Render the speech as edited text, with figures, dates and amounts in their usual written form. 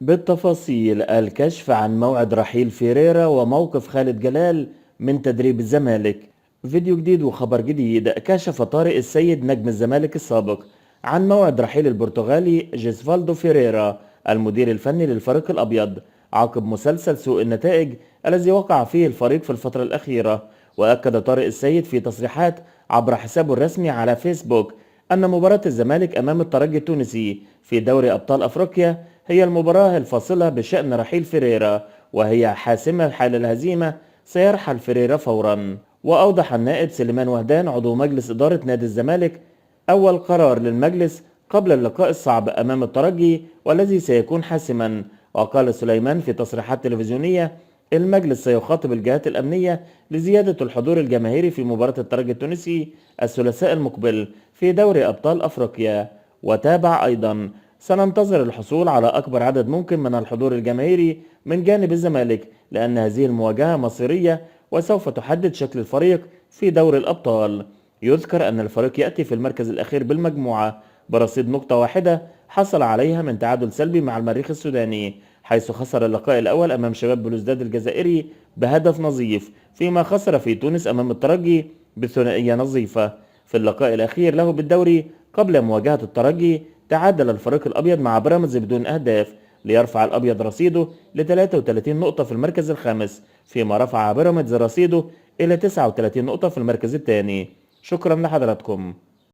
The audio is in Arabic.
بالتفاصيل الكشف عن موعد رحيل فيريرا وموقف خالد جلال من تدريب الزمالك. فيديو جديد وخبر جديد. كشف طارق السيد نجم الزمالك السابق عن موعد رحيل البرتغالي جيسفالدو فيريرا المدير الفني للفريق الأبيض عقب مسلسل سوء النتائج الذي وقع فيه الفريق في الفترة الأخيرة. وأكد طارق السيد في تصريحات عبر حسابه الرسمي على فيسبوك أن مباراة الزمالك أمام الترجي التونسي في دوري أبطال أفريقيا هي المباراة الفاصلة بشأن رحيل فيريرا، وهي حاسمة حال الهزيمة سيرحل فيريرا فورا. وأوضح النائب سليمان وهدان عضو مجلس إدارة نادي الزمالك أول قرار للمجلس قبل اللقاء الصعب أمام الترجي والذي سيكون حاسما. وقال سليمان في تصريحات تلفزيونية: المجلس سيخاطب الجهات الأمنية لزيادة الحضور الجماهيري في مباراة الترجي التونسي الثلاثاء المقبل في دوري أبطال أفريقيا. وتابع أيضا: سننتظر الحصول على أكبر عدد ممكن من الحضور الجماهيري من جانب الزمالك لأن هذه المواجهة مصيرية وسوف تحدد شكل الفريق في دوري الأبطال. يذكر أن الفريق يأتي في المركز الأخير بالمجموعة برصيد نقطة واحدة حصل عليها من تعادل سلبي مع المريخ السوداني، حيث خسر اللقاء الأول أمام شباب بلوزداد الجزائري بهدف نظيف، فيما خسر في تونس أمام الترجي بثنائية نظيفة. في اللقاء الأخير له بالدوري قبل مواجهة الترجي تعادل الفريق الأبيض مع بيراميدز بدون أهداف، ليرفع الأبيض رصيده ل 33 نقطة في المركز الخامس، فيما رفع بيراميدز رصيده إلى 39 نقطة في المركز الثاني. شكرا لحضراتكم.